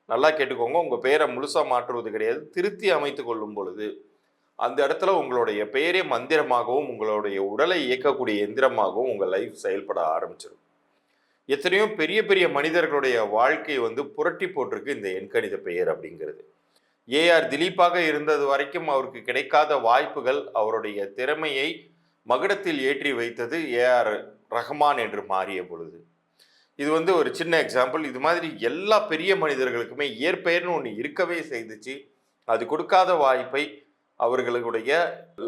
நல்லா கேட்டுக்கோங்க, உங்கள் பெயரை முழுசாக மாற்றுவது கிடையாது, திருத்தி அமைத்து கொள்ளும் பொழுது அந்த இடத்துல உங்களுடைய பெயரே மந்திரமாகவும் உங்களுடைய உடலை இயக்கக்கூடிய எந்திரமாகவும் உங்கள் லைஃப் செயல்பட ஆரம்பிச்சிடும். எத்தனையோ பெரிய பெரிய மனிதர்களுடைய வாழ்க்கையை புரட்டி போட்டிருக்கு இந்த எண்கணித பெயர் அப்படிங்கிறது. ஏஆர் திலீப்பாக இருந்தது வரைக்கும் அவருக்கு கிடைக்காத வாய்ப்புகள் அவருடைய திறமையை மகுடத்தில் ஏற்றி வைத்தது ஏஆர் ரஹ்மான் என்று மாறிய பொழுது. இது ஒரு சின்ன எக்ஸாம்பிள். இது மாதிரி எல்லா பெரிய மனிதர்களுக்குமே இயற்பெயர்னு ஒன்று இருக்கவே செய்துச்சு. அது கொடுக்காத வாய்ப்பை அவர்களுடைய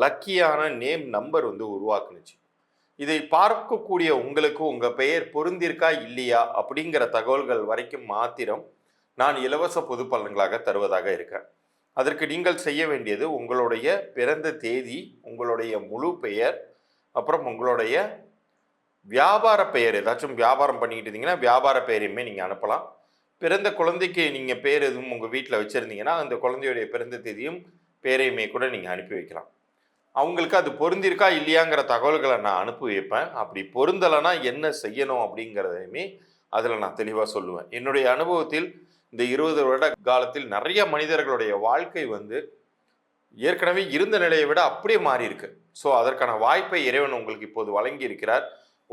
லக்கியான நேம் நம்பர் உருவாக்குனுச்சு. இதை பார்க்கக்கூடிய உங்களுக்கு உங்கள் பெயர் பொருந்திருக்கா இல்லையா அப்படிங்கிற தகவல்கள் வரைக்கும் மாத்திரம் நான் இலவச பொது பலன்களாக தருவதாக இருக்கேன். அதற்கு நீங்கள் செய்ய வேண்டியது உங்களுடைய பிறந்த தேதி, உங்களுடைய முழு பெயர், அப்புறம் உங்களுடைய வியாபார பெயர். ஏதாச்சும் வியாபாரம் பண்ணிக்கிட்டு இருந்தீங்கன்னா வியாபார பெயரையுமே நீங்கள் அனுப்பலாம். பிறந்த குழந்தைக்கு நீங்கள் பேர் எதுவும் உங்கள் வீட்டில் வச்சுருந்தீங்கன்னா அந்த குழந்தையுடைய பிறந்த தேதியும் பேரையுமே கூட நீங்கள் அனுப்பி வைக்கலாம். அவங்களுக்கு அது பொருந்திருக்கா இல்லையாங்கிற தகவல்களை நான் அனுப்பி வைப்பேன். அப்படி பொருந்தலைன்னா என்ன செய்யணும் அப்படிங்கிறதையுமே அதில் நான் தெளிவாக சொல்லுவேன். என்னுடைய அனுபவத்தில் இந்த 20 வருட காலத்தில் நிறைய மனிதர்களுடைய வாழ்க்கை ஏற்கனவே இருந்த நிலையை விட அப்படியே மாறி இருக்கு. ஸோ அதற்கான வாய்ப்பை இறைவன் உங்களுக்கு இப்போது வழங்கி இருக்கிறார்.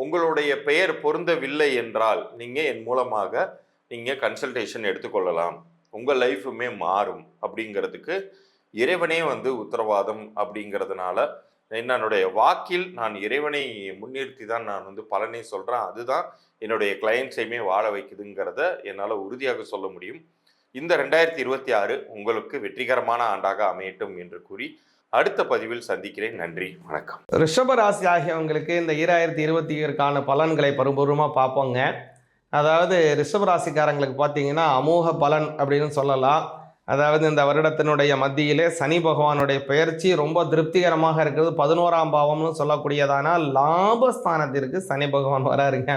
உங்களுடைய பெயர் பொருந்தவில்லை என்றால் நீங்கள் என் மூலமாக நீங்கள் கன்சல்டேஷன் எடுத்துக்கொள்ளலாம். உங்கள் லைஃபுமே மாறும் அப்படிங்கிறதுக்கு இறைவனே உத்தரவாதம். அப்படிங்கிறதுனால என்னுடைய வாக்கில் நான் இறைவனை முன்னிறுத்தி தான் நான் பலனை சொல்கிறேன். அதுதான் என்னுடைய கிளையண்ட்ஸையுமே வாழ வைக்குதுங்கிறத என்னால் உறுதியாக சொல்ல முடியும். இந்த 2026 உங்களுக்கு வெற்றிகரமான ஆண்டாக அமையட்டும் என்று கூறி அடுத்த பதிவில் சந்திக்கிறேன். நன்றி, வணக்கம். ரிஷபராசி ஆகியவங்களுக்கு இந்த 2026க்கான பலன்களை பரிபூர்ணமாக பார்ப்போங்க. அதாவது ரிஷபராசிக்காரங்களுக்கு பார்த்தீங்கன்னா அமோக பலன் அப்படின்னு சொல்லலாம். அதாவது இந்த வருடத்தினுடைய மத்தியிலே சனி பகவானுடைய பெயர்ச்சி ரொம்ப திருப்திகரமாக இருக்கிறது. 11ஆம் பாவம்னு சொல்லக்கூடியதான லாபஸ்தானத்திற்கு சனி பகவான் வராருங்க.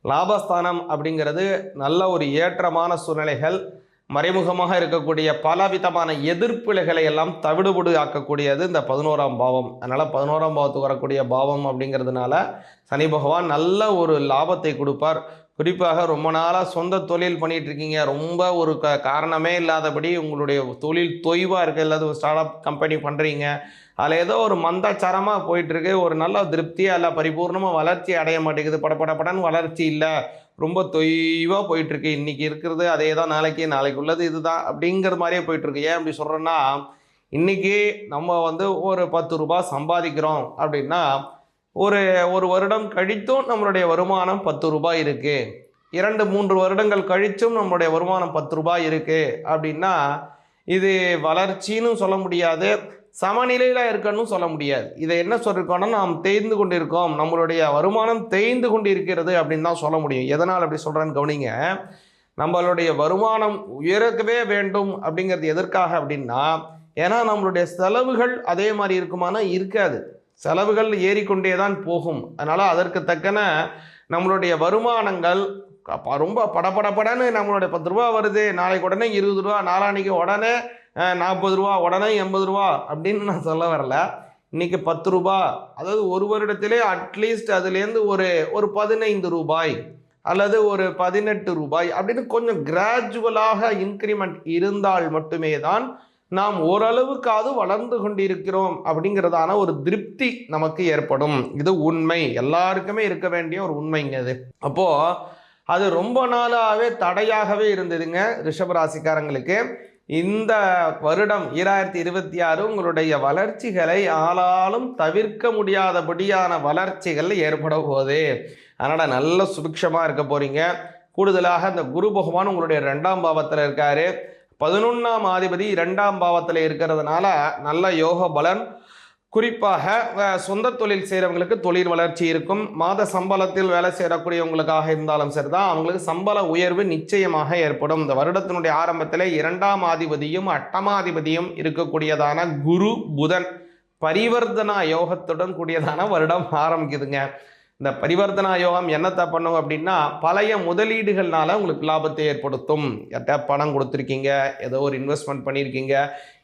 லாபஸ்தானம் அப்படிங்கிறது நல்ல ஒரு ஏற்றமான சூழ்நிலைகள், மறைமுகமாக இருக்கக்கூடிய பலவிதமான எதிர்ப்புகளை எல்லாம் தவிடுபடு ஆக்கக்கூடியது இந்த 11ஆம் பாவம். அதனால் 11ஆம் பாவத்துக்கு வரக்கூடிய பாவம் அப்படிங்கிறதுனால சனி பகவான் நல்ல ஒரு லாபத்தை கொடுப்பார். குறிப்பாக ரொம்ப நாளாக சொந்த தொழில் பண்ணிகிட்டு இருக்கீங்க, ரொம்ப ஒரு காரணமே இல்லாதபடி உங்களுடைய தொழில் தொய்வாக இருக்குது, இல்லாத ஒரு ஸ்டார்ட் அப் கம்பெனி பண்ணுறீங்க, அதில் ஏதோ ஒரு மந்தாச்சாரமாக போயிட்டுருக்கு, ஒரு நல்ல திருப்தியாக இல்லை, பரிபூர்ணமாக வளர்ச்சி அடைய மாட்டேங்குது, படப்படன்னு வளர்ச்சி இல்லை, ரொம்ப தொய்வாக போயிட்டுருக்கு, இன்றைக்கி இருக்கிறது அதே தான், நாளைக்கு உள்ளது இதுதான் அப்படிங்கிற மாதிரியே போயிட்டுருக்கு. ஏன் அப்படி சொல்கிறேன்னா, இன்றைக்கி நம்ம ஒரு 10 ரூபாய் சம்பாதிக்கிறோம் அப்படின்னா ஒரு வருடம் கழித்தும் நம்மளுடைய வருமானம் 10 ரூபாய் இருக்குது, 2-3 வருடங்கள் கழித்தும் நம்மளுடைய வருமானம் 10 ரூபாய் இருக்குது அப்படின்னா இது வளர்ச்சின்னு சொல்ல முடியாது, சமநிலையில் இருக்கணும் சொல்ல முடியாது. இதை என்ன சொல்லியிருக்கோன்னா, நாம் தேய்ந்து கொண்டு இருக்கோம், நம்மளுடைய வருமானம் தேய்ந்து கொண்டு இருக்கிறது அப்படின்னு தான் சொல்ல முடியும். எதனால் அப்படி சொல்கிறேன்னு கவனிங்க. நம்மளுடைய வருமானம் உயரக்கவே வேண்டும் அப்படிங்கிறது எதற்காக அப்படின்னா, ஏன்னா நம்மளுடைய செலவுகள் அதே மாதிரி இருக்குமானா இருக்காது, செலவுகள் ஏறிக்கொண்டே தான் போகும். அதனால் அதற்கு தக்கன நம்மளுடைய வருமானங்கள் ரொம்ப படன்னு நம்மளுடைய 10 ரூபா வருது, நாளைக்கு உடனே 20 ரூபா, நாளான்னைக்கு உடனே 40 ரூபா, உடனே 80 ரூபா அப்படின்னு நான் சொல்ல வரல. இன்றைக்கி 10 ரூபா, அதாவது ஒரு வருடத்திலே அட்லீஸ்ட் அதுலேருந்து ஒரு 15 ரூபாய் அல்லது ஒரு 18 ரூபாய் அப்படின்னு கொஞ்சம் கிராஜுவலாக இன்க்ரிமெண்ட் இருந்தால் மட்டுமே தான் நாம் ஓரளவுக்காவது வளர்ந்து கொண்டிருக்கிறோம் அப்படிங்கிறதான ஒரு திருப்தி நமக்கு ஏற்படும். இது உண்மை, எல்லாருக்குமே இருக்க வேண்டிய ஒரு உண்மைங்க இது. அப்போது அது ரொம்ப நாளாகவே தடையாகவே இருந்ததுங்க ரிஷபராசிக்காரங்களுக்கு. இந்த வருடம் 2026 உங்களுடைய வளர்ச்சிகளை ஆளாலும் தவிர்க்க முடியாதபடியான வளர்ச்சிகள் ஏற்பட போகுது. அதனால் நல்ல சுபிக்ஷமாக இருக்க போகிறீங்க. கூடுதலாக இந்த குரு பகவான் உங்களுடைய 2ஆம் பாவத்தில் இருக்கார். 11ஆம் அதிபதி 2ஆம் பாவத்தில் இருக்கிறதுனால நல்ல யோக பலன். குறிப்பாக சொந்த தொழில் செய்கிறவங்களுக்கு தொழில் வளர்ச்சி இருக்கும். மாத சம்பளத்தில் வேலை செய்யக்கூடியவங்களுக்காக இருந்தாலும் சரிதான், அவங்களுக்கு சம்பள உயர்வு நிச்சயமாக ஏற்படும். இந்த வருடத்தினுடைய ஆரம்பத்தில் 2ஆம் அதிபதியும் 8ஆம் அதிபதியும் இருக்கக்கூடியதான குரு புதன் பரிவர்த்தனா யோகத்துடன் கூடியதான வருடம் ஆரம்பிக்குதுங்க. இந்த பரிவர்த்தனா யோகம் என்னத்தை பண்ணும் அப்படின்னா, பழைய முதலீடுகள்னால உங்களுக்கு லாபத்தை ஏற்படுத்தும். யார்கிட்ட பணம் கொடுத்துருக்கீங்க, ஏதோ ஒரு இன்வெஸ்ட்மெண்ட் பண்ணியிருக்கீங்க,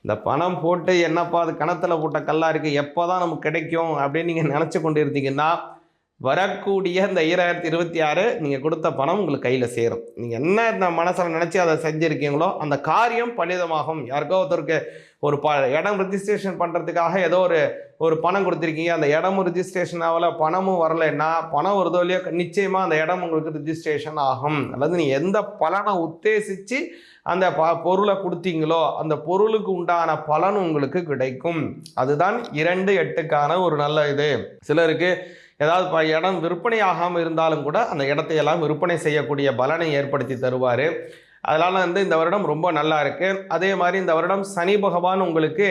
இந்த பணம் போட்டு என்னப்பா அது கணத்தில் போட்ட கல்லா இருக்குது, எப்போ தான் நமக்கு கிடைக்கும் அப்படின்னு நீங்கள் நினச்சி கொண்டு இருந்தீங்கன்னா, வரக்கூடிய இந்த 2026 நீங்கள் கொடுத்த பணம் உங்களுக்கு கையில் சேரும். நீங்கள் என்ன இந்த மனசில் நினச்சி அதை செஞ்சுருக்கீங்களோ அந்த காரியம் பலிதமாகும். யாருக்கோ ஒருத்தருக்கு ஒரு இடம் ரிஜிஸ்ட்ரேஷன் பண்ணுறதுக்காக ஏதோ ஒரு பணம் கொடுத்துருக்கீங்க, அந்த இடமும் ரிஜிஸ்ட்ரேஷன் ஆகலை, பணமும் வரலைன்னா, பணம் வருதோ இல்லையோ நிச்சயமாக அந்த இடம் உங்களுக்கு ரிஜிஸ்ட்ரேஷன் ஆகும். அல்லது நீங்கள் எந்த பலனை உத்தேசித்து அந்த பொருளை கொடுத்தீங்களோ அந்த பொருளுக்கு உண்டான பலன் உங்களுக்கு கிடைக்கும். அதுதான் 2/8க்கான ஒரு நல்ல இது. சிலருக்கு ஏதாவது இடம் விற்பனை ஆகாமல் இருந்தாலும் கூட அந்த இடத்தையெல்லாம் விற்பனை செய்யக்கூடிய பலனை ஏற்படுத்தி தருவார். அதனால் இந்த வருடம் ரொம்ப நல்லா இருக்குது. அதே மாதிரி இந்த வருடம் சனி பகவான் உங்களுக்கு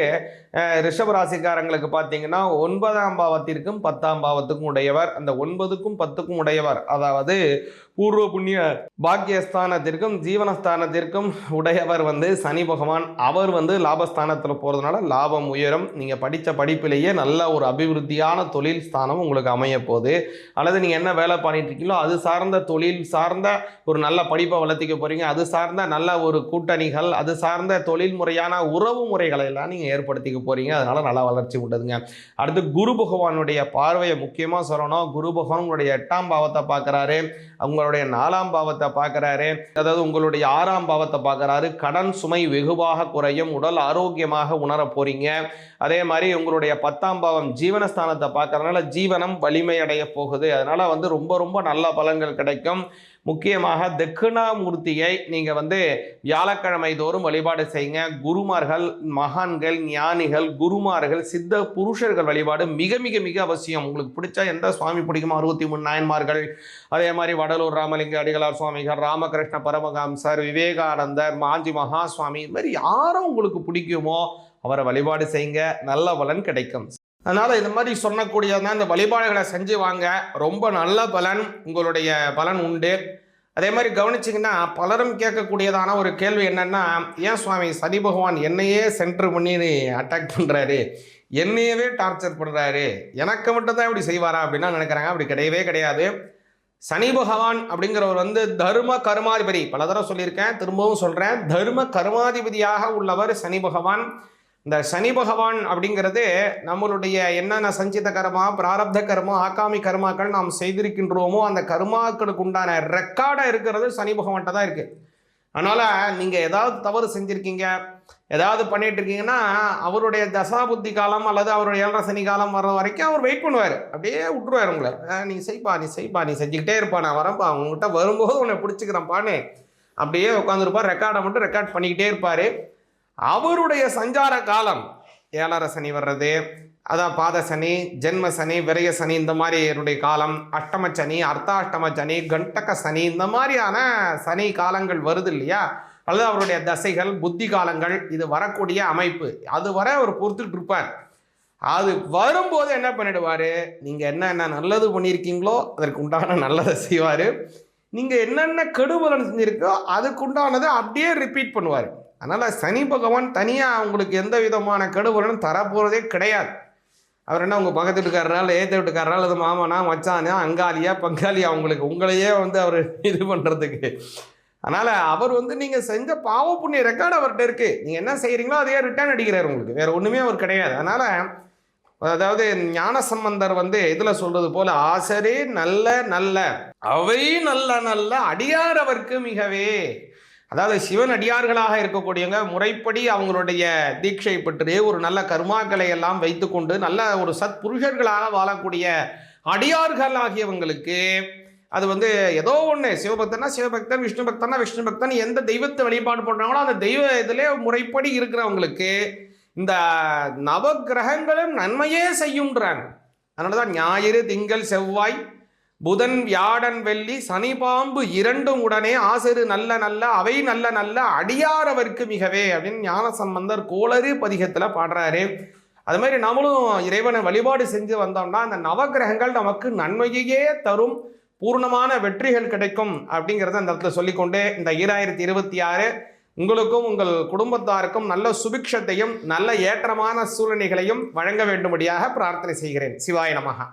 ரிஷபராசிக்காரங்களுக்கு பார்த்தீங்கன்னா 9ஆம் பாவத்திற்கும் 10ஆம் பாவத்துக்கும் உடையவர். அந்த 9க்கும் 10க்கும் உடையவர், அதாவது பூர்வ புண்ணிய பாக்கியஸ்தானத்திற்கும் ஜீவனஸ்தானத்திற்கும் உடையவர் சனி பகவான். அவர் லாபஸ்தானத்தில் போகிறதுனால லாபம் உயரும். நீங்கள் படித்த படிப்பிலேயே நல்ல ஒரு அபிவிருத்தியான தொழில் ஸ்தானம் உங்களுக்கு அமைய போகுது. அல்லது நீங்கள் என்ன வேலை பண்ணிட்டு இருக்கீங்களோ அது சார்ந்த தொழில் சார்ந்த ஒரு நல்ல படிப்பை வளர்த்திக்க போகிறீங்க. அது சார்ந்த நல்ல ஒரு கூட்டணிகள், அது சார்ந்த தொழில் முறையான உறவு முறைகளை எல்லாம் நீங்கள் ஏற்படுத்திக்க போகிறீங்க. அதனால நல்லா வளர்ச்சி உண்டுதுங்க. அடுத்து குரு பகவானுடைய பார்வையை முக்கியமாக சொல்லணும். குரு பகவான் உங்களுடைய 8ஆம் பாவத்தை பார்க்குறாரு, உங்களுடைய 4ஆம் பாவத்தை பார்க்குறாரு, அதாவது உங்களுடைய 6ஆம் பாவத்தை பார்க்குறாரு. கடன் சுமை வெகுவாக குறையும், உடல் ஆரோக்கியமாக உணர போறீங்க. அதே மாதிரி உங்களுடைய 10ஆம் பாவம் ஜீவனஸ்தானத்தை பார்க்கறதுனால ஜீவனம் வலிமை அடைய போகுது. அதனால ரொம்ப ரொம்ப நல்ல பலன்கள் கிடைக்கும். முக்கியமாக தட்சிணாமூர்த்தியை நீங்கள் வியாழக்கிழமை தோறும் வழிபாடு செய்யுங்க. குருமார்கள், மகான்கள், ஞானிகள், குருமார்கள், சித்த புருஷர்கள் வழிபாடு மிக மிக மிக அவசியம். உங்களுக்கு பிடிச்சா எந்த சுவாமி பிடிக்குமோ 63 நாயன்மார்கள், அதே மாதிரி வடலூர் ராமலிங்க அடிகளார் சுவாமிகள், ராமகிருஷ்ண பரமஹம்சர், விவேகானந்தர், மாஞ்சி மகா சுவாமி, இது மாதிரி யாரும் உங்களுக்கு பிடிக்குமோ அவரை வழிபாடு செய்யுங்க, நல்ல பலன் கிடைக்கும். அதனால் இந்த மாதிரி சொன்னக்கூடியதான் இந்த வழிபாடுகளை செஞ்சு வாங்க, ரொம்ப நல்ல பலன் உங்களுடைய பலன் உண்டு. அதே மாதிரி கவனிச்சிங்கன்னா பலரும் கேட்கக்கூடியதான ஒரு கேள்வி என்னென்னா, ஏன் சுவாமி சனி பகவான் என்னையே சென்டர் பண்ணி அட்டாக் பண்ணுறாரு, என்னையவே டார்ச்சர் பண்ணுறாரு, எனக்கு மட்டும்தான் இப்படி செய்வாரா அப்படின்னா நினைக்கிறாங்க. அப்படி கிடையவே கிடையாது. சனி பகவான் அப்படிங்கிறவர் தர்ம கர்மாதிபதி. பல தடவை சொல்லியிருக்கேன், திரும்பவும் சொல்கிறேன், தர்ம கர்மாதிபதியாக உள்ளவர் சனி பகவான். இந்த சனி பகவான் அப்படிங்கிறது நம்மளுடைய என்னென்ன சஞ்சித கர்மா, பிராரப்த கர்மா, ஆகாமி கர்மாக்கள் நாம் செய்திருக்கின்றோமோ அந்த கர்மாக்களுக்கு உண்டான ரெக்கார்டாக இருக்கிறது சனி பகவான்கிட்ட தான் இருக்குது. அதனால் நீங்கள் ஏதாவது தவறு செஞ்சுருக்கீங்க, ஏதாவது பண்ணிட்டு இருக்கீங்கன்னா அவருடைய தசாபுத்தி காலம் அல்லது அவருடைய 7.5 சனி காலம் வர்ற வரைக்கும் அவர் வெயிட் பண்ணுவார். அப்படியே விட்டுருவார் உங்களை. நீ செய்ப்பா, நீ செஞ்சுக்கிட்டே இருப்பா, நான் வரேன்ப்பா, உங்ககிட்ட வரும்போது உன்னை பிடிச்சிக்கிறேன்ப்பான்னு அப்படியே உட்காந்துருப்பார். ரெக்கார்டை மட்டும் ரெக்கார்ட் பண்ணிக்கிட்டே இருப்பார். அவருடைய சஞ்சார காலம் 7.5 சனி வர்றது, அதான் பாத சனி, ஜென்ம சனி, விரய சனி, இந்த மாதிரி என்னுடைய காலம், அஷ்டம சனி, அர்த்தாஷ்டம சனி, கண்டக சனி, இந்த மாதிரியான சனி காலங்கள் வருது இல்லையா, அல்லது அவருடைய தசைகள், புத்தி காலங்கள், இது வரக்கூடிய அமைப்பு, அது வர அவர் பொறுத்துட்டு இருப்பார். அது வரும்போது என்ன பண்ணிடுவார், நீங்கள் என்ன நல்லது பண்ணியிருக்கீங்களோ அதற்கு உண்டான நல்லதை செய்வார். நீங்கள் என்னென்ன கெடுபலன் செஞ்சுருக்கோ அதுக்கு உண்டானதை அப்படியே ரிப்பீட் பண்ணுவார். அதனால் சனி பகவான் தனியாக உங்களுக்கு எந்த விதமான கெடுபலனும் தரப்போகிறதே கிடையாது. அவர் என்ன உங்கள் பக்கத்து வீட்டுக்காரரால், ஏற்ற வீட்டுக்காரரால், அது மாமனா, மச்சானா, அங்காளியா, பங்காளியா, உங்களையே அவர் இது பண்ணுறதுக்கு. அதனால் அவர் நீங்கள் செஞ்ச பாவ புண்ணிய ரெக்கார்டு அவர்கிட்ட இருக்குது. நீங்கள் என்ன செய்கிறீங்களோ அதையே ரிட்டர்ன் அடிக்கிறார் உங்களுக்கு, வேறு ஒன்றுமே அவர் கிடையாது. அதனால் அதாவது ஞானசம்பந்தர் இதில் சொல்கிறது போல், ஆசரே நல்ல நல்ல அவை நல்ல நல்ல அடியார் அவருக்கு மிகவே. அதாவது சிவன் அடியார்களாக இருக்கக்கூடியவங்க முறைப்படி அவங்களுடைய தீட்சை பெற்று ஒரு நல்ல கர்மாக்களை எல்லாம் வைத்துக்கொண்டு நல்ல ஒரு சத் புருஷர்களாக வாழக்கூடிய அடியார்கள் ஆகியவங்களுக்கு அது வந்து ஏதோ ஒன்று, சிவபக்தனா சிவபக்தன், விஷ்ணு பக்தனா விஷ்ணு பக்தன், எந்த தெய்வத்தை வழிபாடு பண்ணுறாங்களோ அந்த தெய்வ இதிலே முறைப்படி இருக்கிறவங்களுக்கு இந்த நவக்கிரகங்களும் நன்மையே செய்யுன்றாங்க. அதனால தான் ஞாயிறு திங்கள் செவ்வாய் புதன் வியாழன் வெள்ளி சனி பாம்பு இரண்டும் உடனே ஆசிரு நல்ல நல்ல அவை நல்ல நல்ல அடியாரவர்க்கு மிகவே அப்படின்னு ஞானசம்பந்தர் கோளறு பதிகத்தில் பாடுறாரு. அது மாதிரி நம்மளும் இறைவனை வழிபாடு செஞ்சு வந்தோம்னா அந்த நவக்கிரகங்கள் நமக்கு நன்மையே தரும், பூர்ணமான வெற்றிகள் கிடைக்கும் அப்படிங்கிறத அந்த இடத்துல சொல்லிக்கொண்டு இந்த 2026 உங்களுக்கும் உங்கள் குடும்பத்தாருக்கும் நல்ல சுபிக்ஷத்தையும் நல்ல ஏற்றமான சூழ்நிலைகளையும் வழங்க வேண்டும்படியாக பிரார்த்தனை செய்கிறேன். சிவாய நமஹ.